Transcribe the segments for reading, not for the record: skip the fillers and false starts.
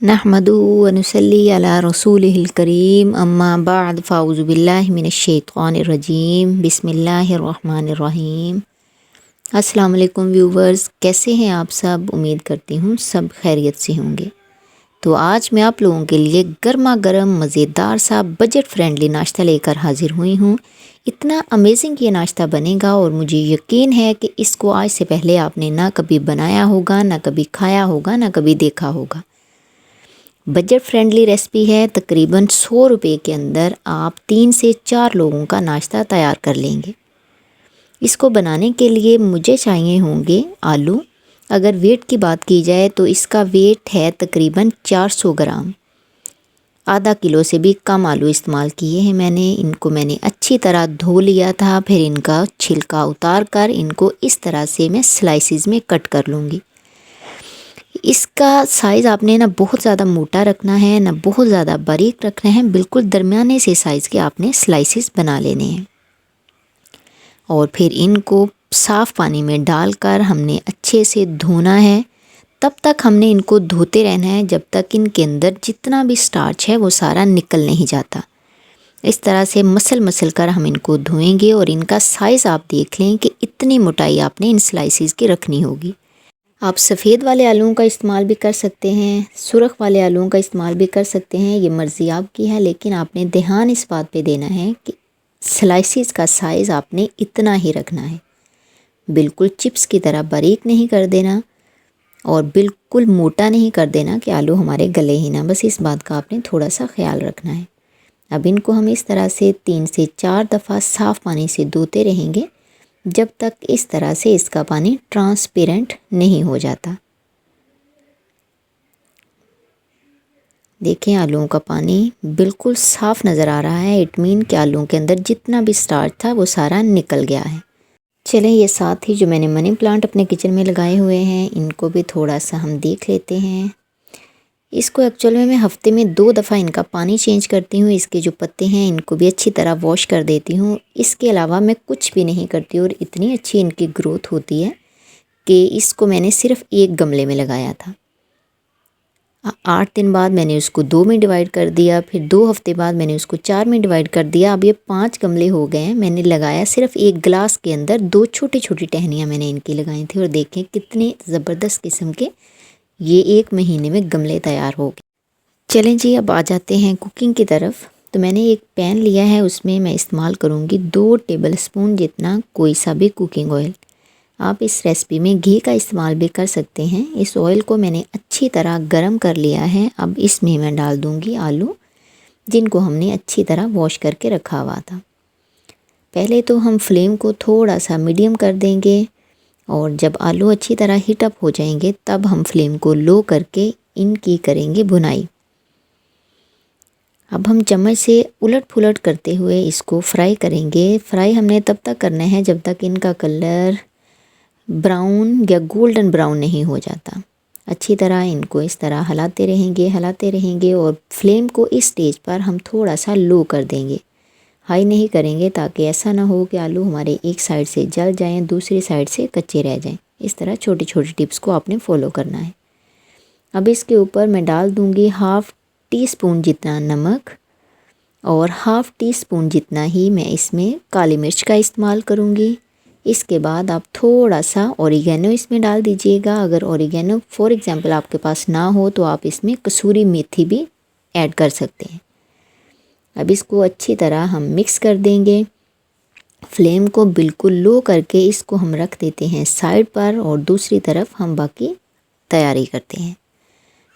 नहमदुहु व नुसल्ली अला रसूलिहिल करीम अम्मा बाद फ़ाउज़ु बिल्लाहि मिनश्शैतानिर रजीम बिस्मिल्लाहिर रहमानिर रहीम। अस्सलाम वालेकुम व्यूवर्स, कैसे हैं आप सब? उम्मीद करती हूँ सब खैरियत से होंगे। तो आज मैं आप लोगों के लिए गर्मा गर्म मज़ेदार सा बजट फ्रेंडली नाश्ता लेकर हाजिर हुई हूँ। इतना अमेजिंग ये नाश्ता बनेगा और मुझे यकीन है कि इसको आज से पहले आपने ना कभी बनाया होगा, ना कभी खाया होगा, ना कभी देखा होगा। बजट फ्रेंडली रेसिपी है। तकरीबन 100 रुपये के अंदर आप 3 से 4 लोगों का नाश्ता तैयार कर लेंगे। इसको बनाने के लिए मुझे चाहिए होंगे आलू। अगर वेट की बात की जाए तो इसका वेट है तकरीबन 400 ग्राम। आधा किलो से भी कम आलू इस्तेमाल किए हैं मैंने। इनको मैंने अच्छी तरह धो लिया था, फिर इनका छिलका उतार कर इनको इस तरह से मैं स्लाइसिस में कट कर लूँगी। इसका साइज़ आपने ना बहुत ज़्यादा मोटा रखना है, ना बहुत ज़्यादा बारीक रखना है। बिल्कुल दरमियाने से साइज़ के आपने स्लाइसिस बना लेने हैं। और फिर इनको साफ़ पानी में डालकर हमने अच्छे से धोना है। तब तक हमने इनको धोते रहना है जब तक इनके अंदर जितना भी स्टार्च है वो सारा निकल नहीं जाता। इस तरह से मसल कर हम इनको धोएंगे। और इनका साइज़ आप देख लें कि इतनी मोटाई आपने इन स्लाइसिस की रखनी होगी। आप सफ़ेद वाले आलूओं का इस्तेमाल भी कर सकते हैं, सुर्ख वाले आलूओं का इस्तेमाल भी कर सकते हैं, ये मर्ज़ी आपकी है। लेकिन आपने ध्यान इस बात पे देना है कि स्लाइसिस का साइज़ आपने इतना ही रखना है। बिल्कुल चिप्स की तरह बारीक नहीं कर देना और बिल्कुल मोटा नहीं कर देना कि आलू हमारे गले ही ना। बस इस बात का आपने थोड़ा सा ख्याल रखना है। अब इनको हम इस तरह से 3 से 4 दफ़ा साफ़ पानी से धोते रहेंगे जब तक इस तरह से इसका पानी ट्रांसपेरेंट नहीं हो जाता। देखें आलूओं का पानी बिल्कुल साफ़ नज़र आ रहा है। इट मीन कि आलूओं के अंदर जितना भी स्टार्च था वो सारा निकल गया है। चलें, ये साथ ही जो मैंने मनी प्लांट अपने किचन में लगाए हुए हैं इनको भी थोड़ा सा हम देख लेते हैं। इसको एक्चुअल में मैं हफ़्ते में 2 दफ़ा इनका पानी चेंज करती हूँ। इसके जो पत्ते हैं इनको भी अच्छी तरह वॉश कर देती हूँ। इसके अलावा मैं कुछ भी नहीं करती और इतनी अच्छी इनकी ग्रोथ होती है कि इसको मैंने सिर्फ एक गमले में लगाया था। 8 दिन बाद मैंने उसको 2 में डिवाइड कर दिया, फिर 2 हफ्ते बाद मैंने उसको 4 में डिवाइड कर दिया। अब ये 5 गमले हो गए हैं। मैंने लगाया सिर्फ एक गिलास के अंदर 2 छोटी छोटी टहनियाँ मैंने इनकी लगाई थी। और देखें कितने ज़बरदस्त किस्म के ये 1 महीने में गमले तैयार हो गए। चलें जी, अब आ जाते हैं कुकिंग की तरफ। तो मैंने एक पैन लिया है, उसमें मैं इस्तेमाल करूँगी 2 टेबलस्पून जितना कोई सा भी कुकिंग ऑयल। आप इस रेसिपी में घी का इस्तेमाल भी कर सकते हैं। इस ऑयल को मैंने अच्छी तरह गरम कर लिया है। अब इसमें मैं डाल दूँगी आलू, जिनको हमने अच्छी तरह वॉश करके रखा हुआ था। पहले तो हम फ्लेम को थोड़ा सा मीडियम कर देंगे और जब आलू अच्छी तरह हीट अप हो जाएंगे तब हम फ्लेम को लो करके इनकी करेंगे भुनाई। अब हम चम्मच से उलट पुलट करते हुए इसको फ्राई करेंगे। फ्राई हमने तब तक करना है जब तक इनका कलर ब्राउन या गोल्डन ब्राउन नहीं हो जाता। अच्छी तरह इनको इस तरह हिलाते रहेंगे और फ्लेम को इस स्टेज पर हम थोड़ा सा लो कर देंगे, हाई नहीं करेंगे, ताकि ऐसा ना हो कि आलू हमारे एक साइड से जल जाएं, दूसरी साइड से कच्चे रह जाएं। इस तरह छोटी छोटी टिप्स को आपने फॉलो करना है। अब इसके ऊपर मैं डाल दूँगी 1/2 टीस्पून जितना नमक और 1/2 टीस्पून जितना ही मैं इसमें काली मिर्च का इस्तेमाल करूँगी। इसके बाद आप थोड़ा सा ओरिगेनो इसमें डाल दीजिएगा। अगर ओरिगेनो फॉर एग्ज़ाम्पल आपके पास ना हो तो आप इसमें कसूरी मेथी भी ऐड कर सकते हैं। अब इसको अच्छी तरह हम मिक्स कर देंगे। फ्लेम को बिल्कुल लो करके इसको हम रख देते हैं साइड पर और दूसरी तरफ हम बाकी तैयारी करते हैं।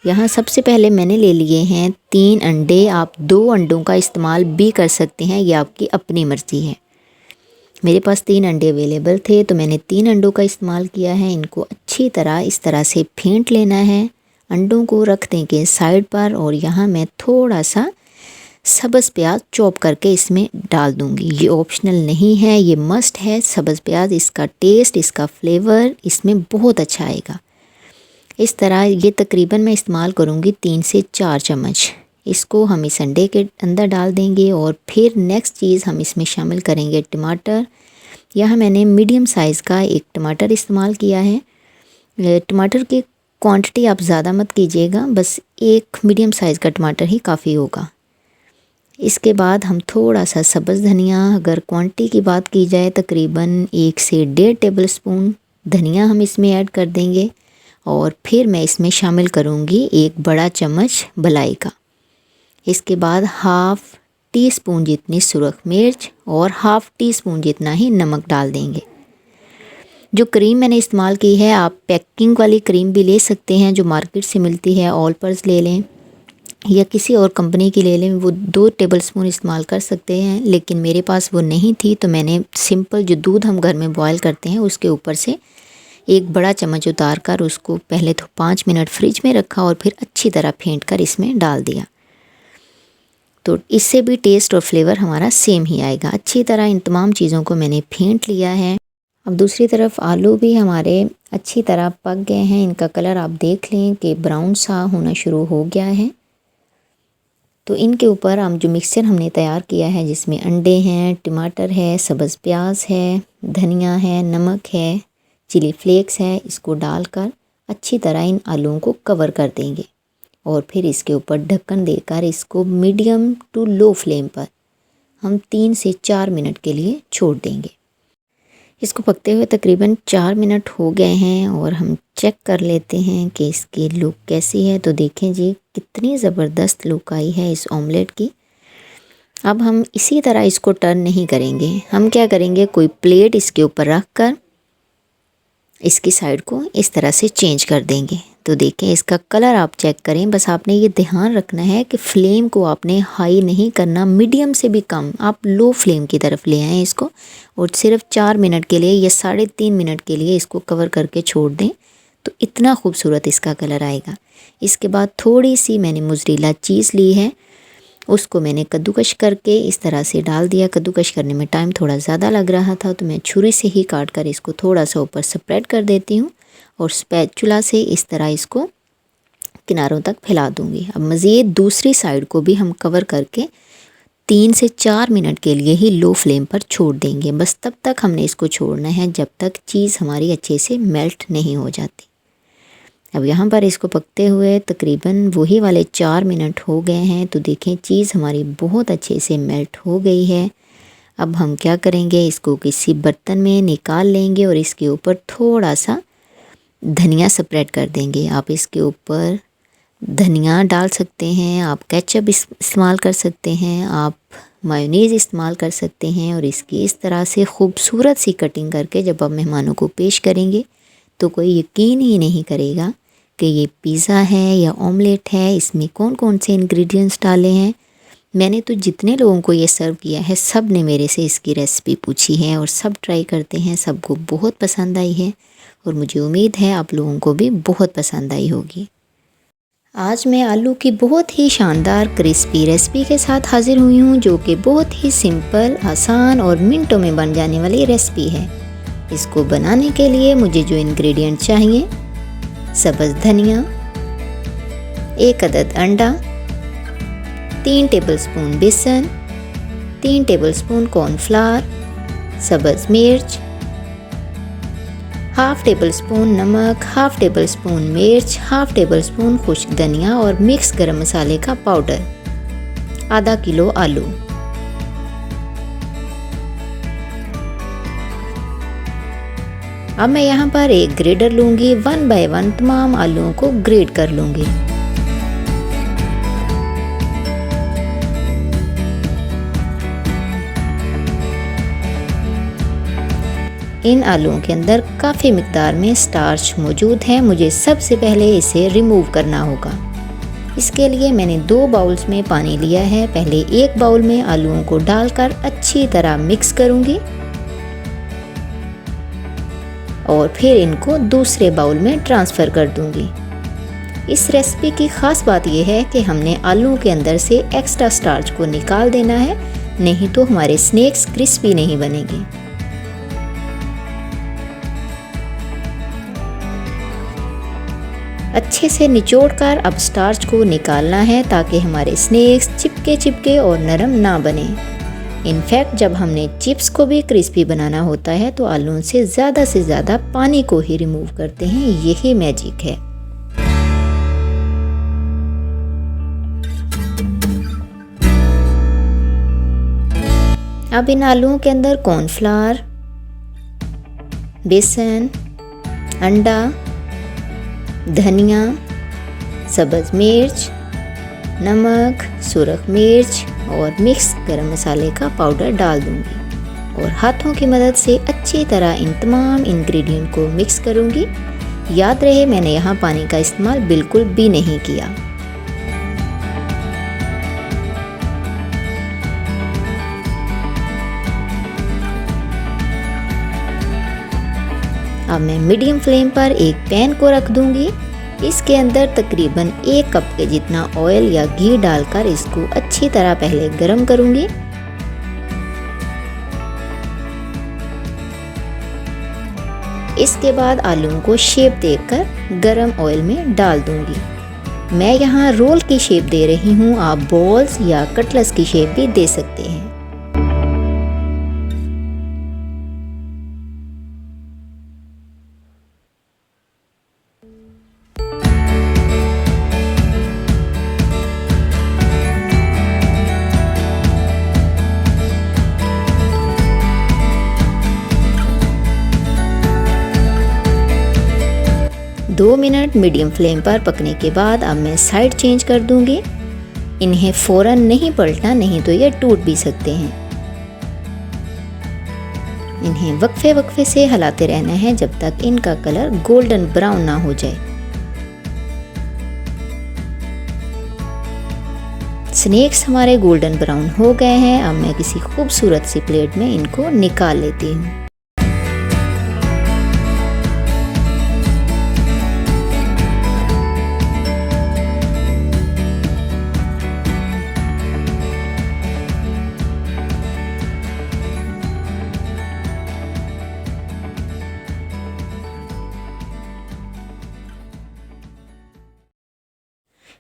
यहाँ सबसे पहले मैंने ले लिए हैं 3 अंडे। आप 2 अंडों का इस्तेमाल भी कर सकते हैं, ये आपकी अपनी मर्ज़ी है। मेरे पास 3 अंडे अवेलेबल थे तो मैंने 3 अंडों का इस्तेमाल किया है। इनको अच्छी तरह इस तरह से फेंट लेना है। अंडों को रख देंगे साइड पर और यहाँ मैं थोड़ा सा सब्ज़ प्याज चॉप करके इसमें डाल दूँगी। ये ऑप्शनल नहीं है, ये मस्ट है। सब्ज़ प्याज, इसका टेस्ट, इसका फ्लेवर इसमें बहुत अच्छा आएगा। इस तरह ये तकरीबन मैं इस्तेमाल करूँगी 3 से 4 चम्मच। इसको हम इस अंडे के अंदर डाल देंगे और फिर नेक्स्ट चीज़ हम इसमें शामिल करेंगे टमाटर। यहाँ मैंने मीडियम साइज़ का एक टमाटर इस्तेमाल किया है। टमाटर की क्वांटिटी आप ज़्यादा मत कीजिएगा, बस एक मीडियम साइज़ का टमाटर ही काफ़ी होगा। इसके बाद हम थोड़ा सा सब्ज़ धनिया, अगर क्वांटिटी की बात की जाए तकरीबन 1 से 1.5 टेबल स्पून धनिया हम इसमें ऐड कर देंगे। और फिर मैं इसमें शामिल करूँगी 1 बड़ा चम्मच बलाई का। इसके बाद हाफ़ टी स्पून जितनी सुरख मिर्च और हाफ़ टी स्पून जितना ही नमक डाल देंगे। जो क्रीम मैंने इस्तेमाल की है, आप पैकिंग वाली क्रीम भी ले सकते हैं जो मार्केट से मिलती है, ऑल पर्स ले लें या किसी और कंपनी की ले लें, वो 2 टेबल स्पून इस्तेमाल कर सकते हैं। लेकिन मेरे पास वो नहीं थी तो मैंने सिंपल जो दूध हम घर में बॉयल करते हैं उसके ऊपर से 1 बड़ा चम्मच उतार कर उसको पहले तो 5 मिनट फ्रिज में रखा और फिर अच्छी तरह फेंट कर इसमें डाल दिया। तो इससे भी टेस्ट और फ्लेवर हमारा सेम ही आएगा। अच्छी तरह इन तमाम चीज़ों को मैंने फेंट लिया है। अब दूसरी तरफ आलू भी हमारे अच्छी तरह पक गए हैं। इनका कलर आप देख लें कि ब्राउन सा होना शुरू हो गया है। तो इनके ऊपर हम जो मिक्सचर हमने तैयार किया है, जिसमें अंडे हैं, टमाटर है, सब्ज़ प्याज है, धनिया है, नमक है, चिली फ्लेक्स है, इसको डालकर अच्छी तरह इन आलूओं को कवर कर देंगे और फिर इसके ऊपर ढक्कन देकर इसको मीडियम टू लो फ्लेम पर हम 3 से 4 मिनट के लिए छोड़ देंगे। इसको पकते हुए तकरीबन 4 मिनट हो गए हैं और हम चेक कर लेते हैं कि इसकी लुक कैसी है। तो देखें जी, कितनी ज़बरदस्त लुक आई है इस ऑमलेट की। अब हम इसी तरह इसको टर्न नहीं करेंगे। हम क्या करेंगे, कोई प्लेट इसके ऊपर रख कर इसकी साइड को इस तरह से चेंज कर देंगे। तो देखें इसका कलर आप चेक करें। बस आपने ये ध्यान रखना है कि फ्लेम को आपने हाई नहीं करना, मीडियम से भी कम आप लो फ्लेम की तरफ ले आएँ इसको और सिर्फ 4 मिनट के लिए या 3.5 मिनट के लिए इसको कवर करके छोड़ दें। तो इतना खूबसूरत इसका कलर आएगा। इसके बाद थोड़ी सी मैंने मोज़रेला चीज़ ली है, उसको मैंने कद्दूकश करके इस तरह से डाल दिया। कद्दूकश करने में टाइम थोड़ा ज़्यादा लग रहा था तो मैं छुरी से ही काट कर इसको थोड़ा सा ऊपर स्प्रेड कर देती हूँ और स्पैचुला से इस तरह इसको किनारों तक फैला दूँगी। अब मज़ीद दूसरी साइड को भी हम कवर करके 3 से 4 मिनट के लिए ही लो फ्लेम पर छोड़ देंगे। बस तब तक हमने इसको छोड़ना है जब तक चीज़ हमारी अच्छे से मेल्ट नहीं हो जाती। अब यहाँ पर इसको पकते हुए तकरीबन वही वाले 4 मिनट हो गए हैं। तो देखें चीज़ हमारी बहुत अच्छे से मेल्ट हो गई है। अब हम क्या करेंगे, इसको किसी बर्तन में निकाल लेंगे और इसके ऊपर थोड़ा सा धनिया स्प्रेड कर देंगे। आप इसके ऊपर धनिया डाल सकते हैं, आप केचप इस्तेमाल कर सकते हैं, आप मायोनीज़ इस्तेमाल कर सकते हैं और इसकी इस तरह से खूबसूरत सी कटिंग करके जब आप मेहमानों को पेश करेंगे तो कोई यकीन ही नहीं करेगा कि ये पिज़्ज़ा है या ऑमलेट है, इसमें कौन कौन से इंग्रेडिएंट्स डाले हैं। मैंने तो जितने लोगों को ये सर्व किया है सब ने मेरे से इसकी रेसिपी पूछी है और सब ट्राई करते हैं, सबको बहुत पसंद आई है और मुझे उम्मीद है आप लोगों को भी बहुत पसंद आई होगी। आज मैं आलू की बहुत ही शानदार क्रिस्पी रेसिपी के साथ हाज़िर हुई हूँ, जो कि बहुत ही सिंपल, आसान और मिनटों में बन जाने वाली रेसिपी है। इसको बनाने के लिए मुझे जो इंग्रेडिएंट चाहिए, सब्ज़ धनिया, 1 अदद अंडा, 3 टेबलस्पून बेसन, 3 टेबलस्पून कॉर्नफ्लावर, सब्ज़ मिर्च, हाफ़ टेबल स्पून नमक, हाफ़ टेबल स्पून मिर्च, हाफ़ टेबल स्पून खुश्क धनिया और मिक्स गरम मसाले का पाउडर, आधा किलो आलू। अब मैं यहाँ पर एक ग्रेडर लूँगी, 1 बाय 1 तमाम आलूओं को ग्रेड कर लूँगी। इन आलूओं के अंदर काफ़ी मिकदार में स्टार्च मौजूद है, मुझे सबसे पहले इसे रिमूव करना होगा। इसके लिए मैंने 2 बाउल्स में पानी लिया है। पहले एक बाउल में आलूओं को डालकर अच्छी तरह मिक्स करूँगी और फिर इनको दूसरे बाउल में ट्रांसफ़र कर दूँगी। इस रेसिपी की ख़ास बात यह है कि हमने आलूओं के अंदर से एक्स्ट्रा स्टार्च को निकाल देना है, नहीं तो हमारे स्नैक्स क्रिस्पी नहीं बनेंगे। अच्छे से निचोड़कर अब स्टार्च को निकालना है ताकि हमारे स्नैक्स चिपके और नरम ना बने। इनफैक्ट जब हमने चिप्स को भी क्रिस्पी बनाना होता है तो आलूओं से ज़्यादा पानी को ही रिमूव करते हैं, यही मैजिक है। अब इन आलूओं के अंदर कॉर्नफ्लावर, बेसन, अंडा, धनिया, सब्ज़ मिर्च, नमक, सुरख मिर्च और मिक्स गरम मसाले का पाउडर डाल दूंगी और हाथों की मदद से अच्छी तरह इन तमाम इंग्रेडिएंट को मिक्स करूंगी। याद रहे मैंने यहाँ पानी का इस्तेमाल बिल्कुल भी नहीं किया। अब मैं मीडियम फ्लेम पर एक पैन को रख दूंगी। इसके अंदर तकरीबन 1 कप के जितना ऑयल या घी डालकर इसको अच्छी तरह पहले गरम करूंगी। इसके बाद आलूओं को शेप देकर गरम ऑयल में डाल दूंगी। मैं यहाँ रोल की शेप दे रही हूँ, आप बॉल्स या कटलेट्स की शेप भी दे सकते हैं। दो मिनट मीडियम फ्लेम पर पकने के बाद अब मैं साइड चेंज कर दूंगी। इन्हें फ़ौरन नहीं पलटना, नहीं तो ये टूट भी सकते हैं। इन्हें वक्फे वक्फे से हिलाते रहना है जब तक इनका कलर गोल्डन ब्राउन ना हो जाए। स्नैक्स हमारे गोल्डन ब्राउन हो गए हैं। अब मैं किसी खूबसूरत सी प्लेट में इनको निकाल लेती हूँ।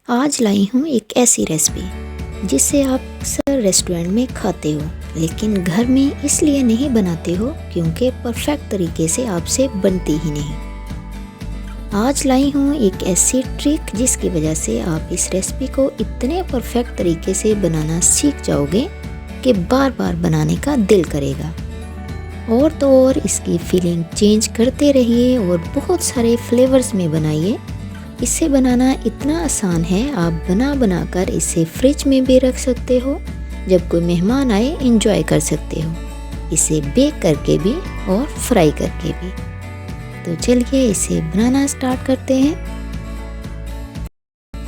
आज लाई हूँ एक ऐसी रेसिपी जिसे आप अक्सर रेस्टोरेंट में खाते हो, लेकिन घर में इसलिए नहीं बनाते हो क्योंकि परफेक्ट तरीके से आपसे बनती ही नहीं। आज लाई हूँ एक ऐसी ट्रिक जिसकी वजह से आप इस रेसिपी को इतने परफेक्ट तरीके से बनाना सीख जाओगे कि बार बार बनाने का दिल करेगा। और तो और इसकी फीलिंग चेंज करते रहिए और बहुत सारे फ्लेवर्स में बनाइए। इसे बनाना इतना आसान है, आप बना बना कर इसे फ्रिज में भी रख सकते हो, जब कोई मेहमान आए एंजॉय कर सकते हो, इसे बेक करके भी और फ्राई करके भी। तो चलिए इसे बनाना स्टार्ट करते हैं।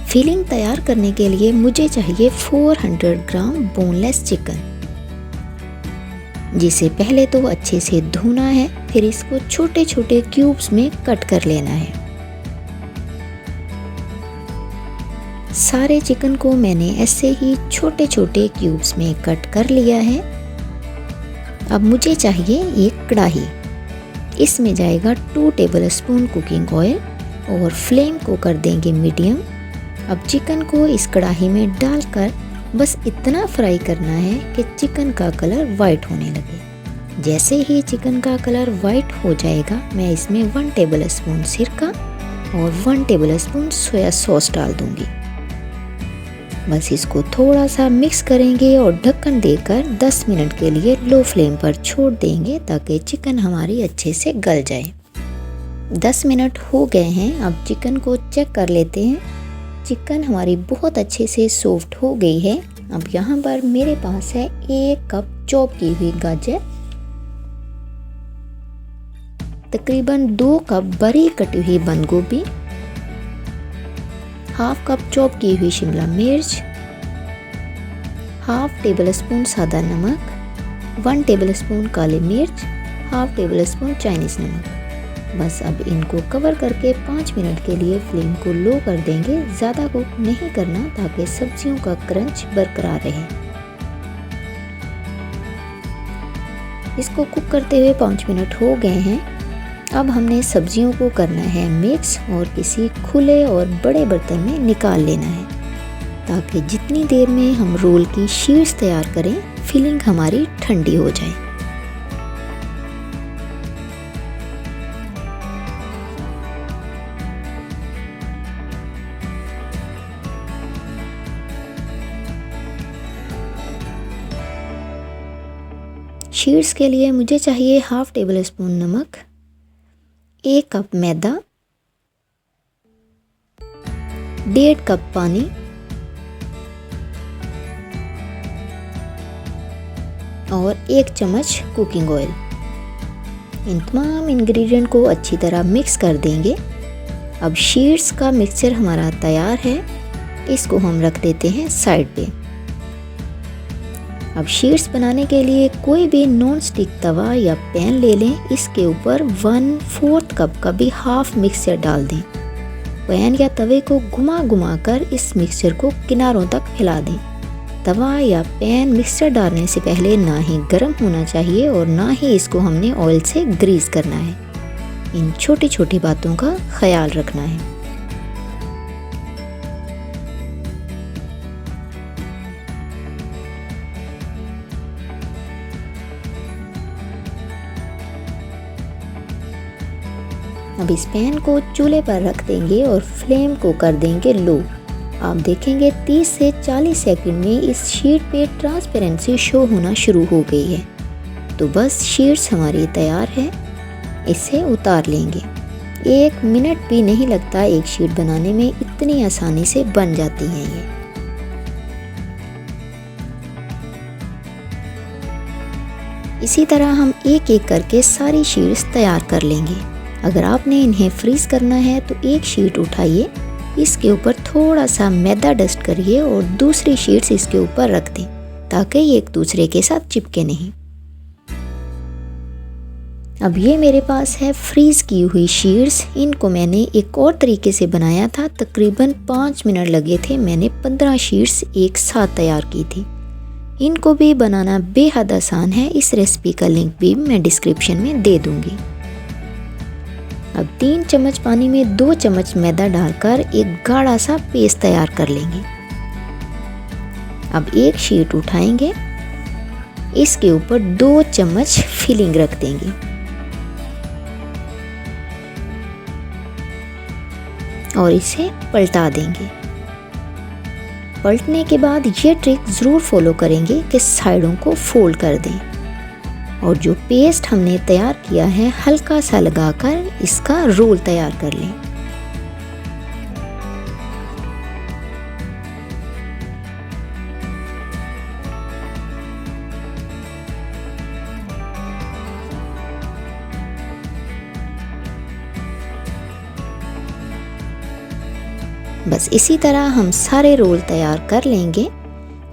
फिलिंग तैयार करने के लिए मुझे चाहिए 400 ग्राम बोनलेस चिकन, जिसे पहले तो अच्छे से धोना है, फिर इसको छोटे छोटे क्यूब्स में कट कर लेना है। सारे चिकन को मैंने ऐसे ही छोटे छोटे क्यूब्स में कट कर लिया है। अब मुझे चाहिए एक कढ़ाई, इसमें जाएगा 2 टेबलस्पून कुकिंग ऑयल और फ्लेम को कर देंगे मीडियम। अब चिकन को इस कढ़ाई में डालकर बस इतना फ्राई करना है कि चिकन का कलर वाइट होने लगे। जैसे ही चिकन का कलर वाइट हो जाएगा, मैं इसमें 1 टेबलस्पून सिरका और 1 टेबलस्पून सोया सॉस डाल दूंगी। बस इसको थोड़ा सा मिक्स करेंगे और ढक्कन देकर 10 मिनट के लिए लो फ्लेम पर छोड़ देंगे ताकि चिकन हमारी अच्छे से गल जाए। 10 मिनट हो गए हैं। अब चिकन को चेक कर लेते हैं। चिकन हमारी बहुत अच्छे से सॉफ्ट हो गई है। अब यहाँ पर मेरे पास है 1 कप चॉप की हुई गाजर, तकरीबन 2 कप बारीक कटी हुई बंद गोभी, हाफ कप चॉप की हुई शिमला मिर्च, हाफ टेबलस्पून सादा नमक, 1 टेबलस्पून काली मिर्च, हाफ टेबलस्पून चाइनीज़ नमक। बस अब इनको कवर करके 5 मिनट के लिए फ्लेम को लो कर देंगे। ज़्यादा कुक नहीं करना ताकि सब्जियों का क्रंच बरकरार रहे। इसको कुक करते हुए 5 मिनट हो गए हैं। अब हमने सब्जियों को करना है मिक्स और किसी खुले और बड़े बर्तन में निकाल लेना है, ताकि जितनी देर में हम रोल की शीट्स तैयार करें, फिलिंग हमारी ठंडी हो जाए। शीट्स के लिए मुझे चाहिए हाफ़ टेबल स्पून नमक, 1 कप मैदा, 1.5 कप पानी और 1 चम्मच कुकिंग ऑयल। इन तमाम इंग्रेडिएंट को अच्छी तरह मिक्स कर देंगे। अब शीट्स का मिक्सचर हमारा तैयार है, इसको हम रख देते हैं साइड पे। अब शीट्स बनाने के लिए कोई भी नॉन स्टिक तवा या पैन ले लें, इसके ऊपर 1/4 कप का भी हाफ मिक्सचर डाल दें। पैन या तवे को घुमा घुमा कर इस मिक्सचर को किनारों तक फैला दें। तवा या पैन मिक्सचर डालने से पहले ना ही गर्म होना चाहिए और ना ही इसको हमने ऑयल से ग्रीस करना है। इन छोटी छोटी बातों का ख्याल रखना है। अब इस पैन को चूल्हे पर रख देंगे और फ्लेम को कर देंगे लो। आप देखेंगे 30 से 40 सेकंड में इस शीट पे ट्रांसपेरेंसी शो होना शुरू हो गई है। तो बस शीट्स हमारी तैयार है, इसे उतार लेंगे। 1 मिनट भी नहीं लगता एक शीट बनाने में, इतनी आसानी से बन जाती हैं ये। इसी तरह हम एक एक करके सारी शीट्स तैयार कर लेंगे। अगर आपने इन्हें फ्रीज करना है तो एक शीट उठाइए, इसके ऊपर थोड़ा सा मैदा डस्ट करिए और दूसरी शीट्स इसके ऊपर रख दें ताकि ये एक दूसरे के साथ चिपके नहीं। अब ये मेरे पास है फ्रीज की हुई शीट्स। इनको मैंने एक और तरीके से बनाया था, तकरीबन 5 मिनट लगे थे। मैंने 15 शीट्स एक साथ तैयार की थी। इनको भी बनाना बेहद आसान है। इस रेसिपी का लिंक भी मैं डिस्क्रिप्शन में दे दूंगी। अब 3 चम्मच पानी में 2 चम्मच मैदा डालकर एक गाढ़ा सा पेस्ट तैयार कर लेंगे। अब एक शीट उठाएंगे, इसके ऊपर 2 चम्मच फिलिंग रख देंगे और इसे पलटा देंगे। पलटने के बाद ये ट्रिक ज़रूर फॉलो करेंगे कि साइडों को फोल्ड कर दें और जो पेस्ट हमने तैयार किया है हल्का सा लगाकर इसका रोल तैयार कर लें। बस इसी तरह हम सारे रोल तैयार कर लेंगे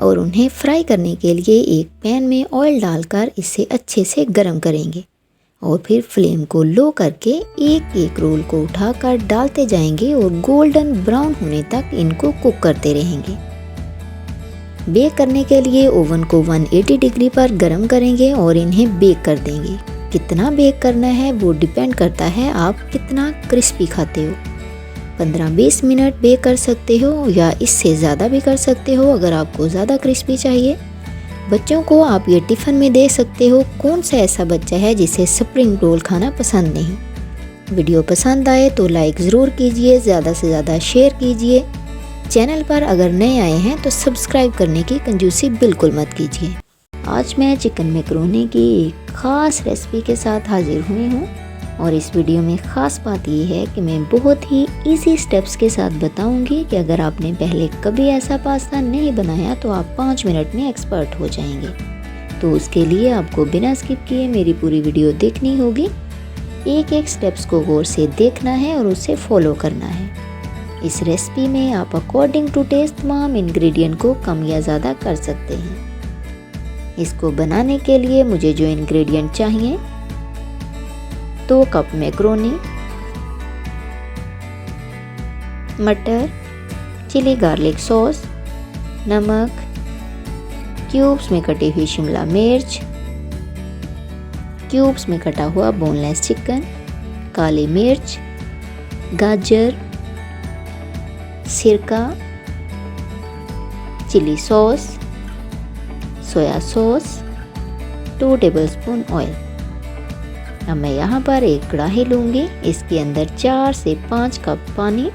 और उन्हें फ्राई करने के लिए एक पैन में ऑयल डालकर इसे अच्छे से गर्म करेंगे और फिर फ्लेम को लो करके एक एक रोल को उठाकर डालते जाएंगे और गोल्डन ब्राउन होने तक इनको कुक करते रहेंगे। बेक करने के लिए ओवन को 180 डिग्री पर गर्म करेंगे और इन्हें बेक कर देंगे। कितना बेक करना है वो डिपेंड करता है आप कितना क्रिस्पी खाते हो। 15-20 मिनट बेक कर सकते हो या इससे ज़्यादा भी कर सकते हो अगर आपको ज़्यादा क्रिस्पी चाहिए। बच्चों को आप ये टिफ़िन में दे सकते हो। कौन सा ऐसा बच्चा है जिसे स्प्रिंग रोल खाना पसंद नहीं। वीडियो पसंद आए तो लाइक ज़रूर कीजिए, ज़्यादा से ज़्यादा शेयर कीजिए। चैनल पर अगर नए आए हैं तो सब्सक्राइब करने की कंजूसी बिल्कुल मत कीजिए। आज मैं चिकन मैकरोनी की एक ख़ास रेसिपी के साथ हाजिर हुई हूँ और इस वीडियो में ख़ास बात ये है कि मैं बहुत ही इजी स्टेप्स के साथ बताऊंगी कि अगर आपने पहले कभी ऐसा पास्ता नहीं बनाया तो आप 5 मिनट में एक्सपर्ट हो जाएंगे। तो उसके लिए आपको बिना स्किप किए मेरी पूरी वीडियो देखनी होगी। एक एक स्टेप्स को गौर से देखना है और उसे फॉलो करना है। इस रेसिपी में आप अकॉर्डिंग टू टेस्ट तमाम इंग्रेडिएंट को कम या ज़्यादा कर सकते हैं। इसको बनाने के लिए मुझे जो इंग्रेडिएंट चाहिए 2 कप मैक्रोनी, मटर, चिली गार्लिक सॉस, नमक, क्यूब्स में कटी हुई शिमला मिर्च, क्यूब्स में कटा हुआ बोनलेस चिकन, काली मिर्च, गाजर, सिरका, chilli sauce, soya sauce, 2 tablespoon oil. अब मैं यहाँ पर एक कढ़ाई लूँगी, इसके अंदर 4 से 5 कप पानी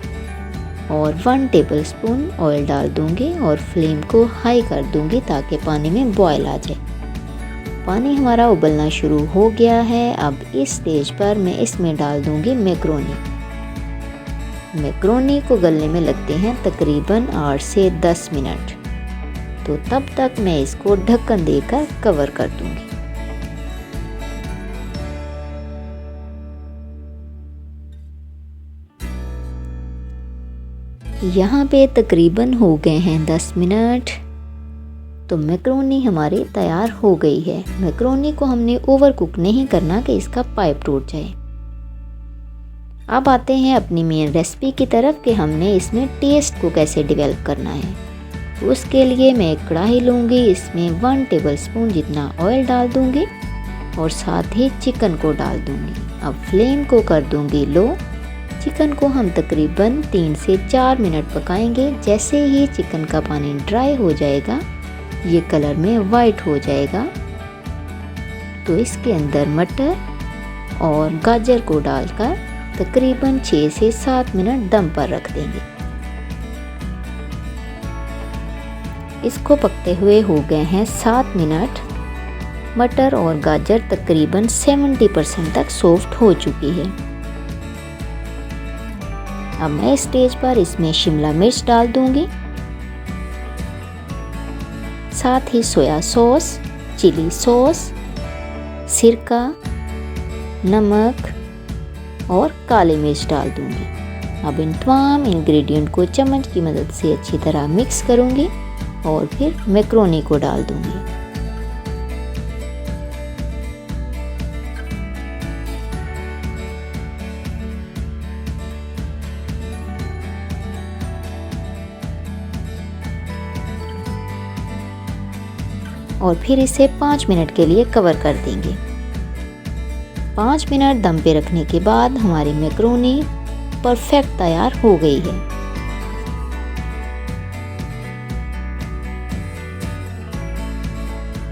और 1 टेबलस्पून ऑयल डाल दूँगी और फ्लेम को हाई कर दूँगी ताकि पानी में बॉयल आ जाए। पानी हमारा उबलना शुरू हो गया है। अब इस स्टेज पर मैं इसमें डाल दूंगी मैक्रोनी। मैक्रोनी को गलने में लगते हैं तकरीबन 8 से 10 मिनट, तो तब तक मैं इसको ढक्कन देकर कवर कर दूंगी। यहाँ पे तकरीबन हो गए हैं 10 मिनट, तो मैक्रोनी हमारी तैयार हो गई है। मैक्रोनी को हमने ओवर कुक नहीं करना कि इसका पाइप टूट जाए। अब आते हैं अपनी मेन रेसिपी की तरफ कि हमने इसमें टेस्ट को कैसे डेवलप करना है। तो उसके लिए मैं एक कढ़ाई लूँगी, इसमें 1 टेबलस्पून जितना ऑयल डाल दूँगी और साथ ही चिकन को डाल दूँगी। अब फ्लेम को कर दूँगी लो। चिकन को हम तकरीबन 3 से 4 मिनट पकाएंगे। जैसे ही चिकन का पानी ड्राई हो जाएगा, ये कलर में वाइट हो जाएगा, तो इसके अंदर मटर और गाजर को डालकर तकरीबन 6 से 7 मिनट दम पर रख देंगे। इसको पकते हुए हो गए हैं 7 मिनट। मटर और गाजर तकरीबन 70% तक सॉफ्ट हो चुकी है। अब मैं इस स्टेज पर इसमें शिमला मिर्च डाल दूंगी, साथ ही सोया सॉस, चिली सॉस, सिरका, नमक और काली मिर्च डाल दूंगी। अब इन तमाम इंग्रेडिएंट को चम्मच की मदद से अच्छी तरह मिक्स करूंगी और फिर मैक्रोनी को डाल दूंगी। और फिर इसे 5 मिनट के लिए कवर कर देंगे। 5 मिनट दम पे रखने के बाद हमारी मैक्रोनी परफेक्ट तैयार हो गई है।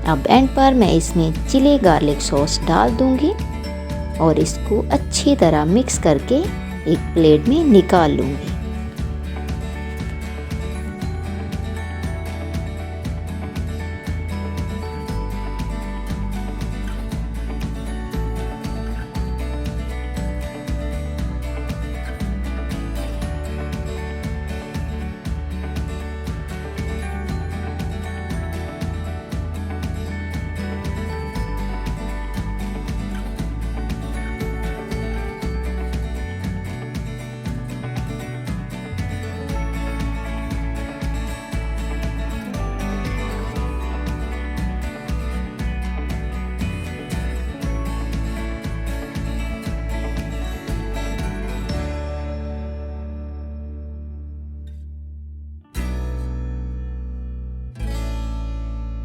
अब एंड पर मैं इसमें चिली गार्लिक सॉस डाल दूंगी और इसको अच्छी तरह मिक्स करके एक प्लेट में निकाल लूंगी।